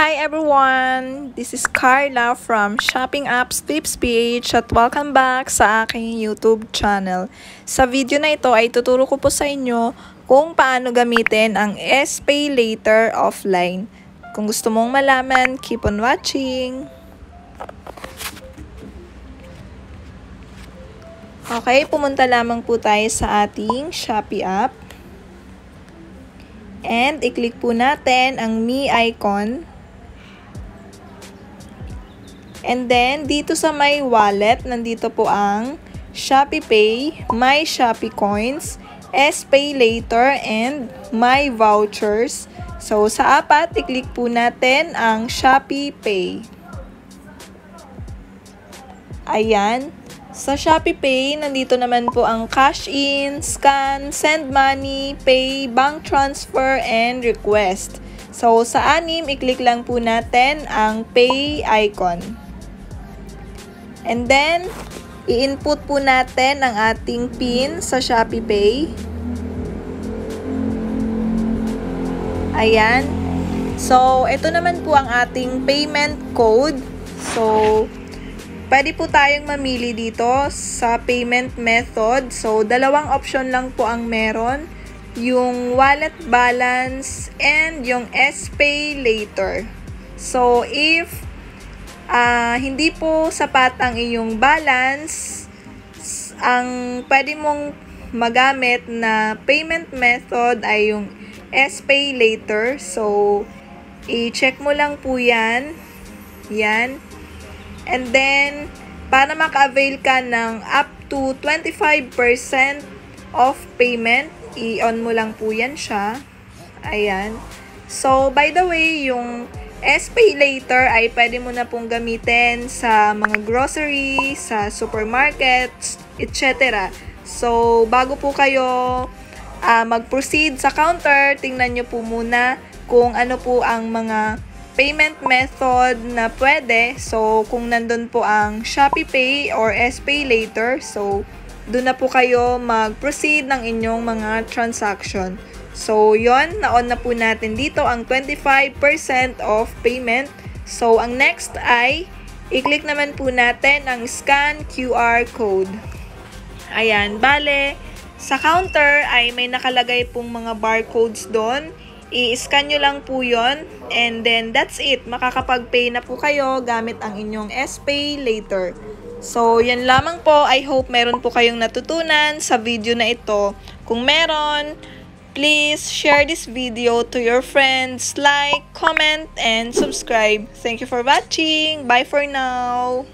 Hi everyone! This is Carla from Shopping Apps Tips PH at welcome back sa aking YouTube channel. Sa video na ito ay tuturo ko po sa inyo kung paano gamitin ang SPay Later offline. Kung gusto mong malaman, keep on watching! Okay, pumunta lamang po tayo sa ating Shopee app. And i-click po natin ang Me icon. And then, dito sa My Wallet, nandito po ang Shopee Pay, My Shopee Coins, SPay Later, and My Vouchers. So, sa apat, i-click po natin ang Shopee Pay. Ayan. Sa Shopee Pay, nandito naman po ang Cash In, Scan, Send Money, Pay, Bank Transfer, and Request. So, sa anim, i-click lang po natin ang Pay icon. And then, i-input po natin ang ating PIN sa Shopee Pay. Ayan. So, ito naman po ang ating payment code. So, pwede po tayong mamili dito sa payment method. So, dalawang option lang po ang meron. Yung wallet balance and yung SPay Later. So, if hindi po sapat ang iyong balance, ang pwede mong magamit na payment method ay yung SPay Later. So, i-check mo lang po yan. Yan. And then, para maka-avail ka ng up to 25% of payment, i-on mo lang po yan siya. Ayan. So, by the way, yung SPay Later ay pwede mo na pong gamitin sa mga grocery, sa supermarkets, etc. So, bago po kayo mag-proceed sa counter, tingnan nyo po muna kung ano po ang mga payment method na pwede. So, kung nandun po ang Shopee Pay or SPay Later, so, doon na po kayo mag-proceed ng inyong mga transaction. So, yon, na-on na po natin dito ang 25% of payment. So, ang next ay, i-click naman po natin ang Scan QR Code. Ayan, bale, sa counter ay may nakalagay pong mga barcodes doon. I-scan nyo lang po yon, and then that's it. Makakapag-pay na po kayo gamit ang inyong SPay Later. So, yan lamang po. I hope meron po kayong natutunan sa video na ito. Kung meron, please share this video to your friends, like, comment, and subscribe. Thank you for watching. Bye for now.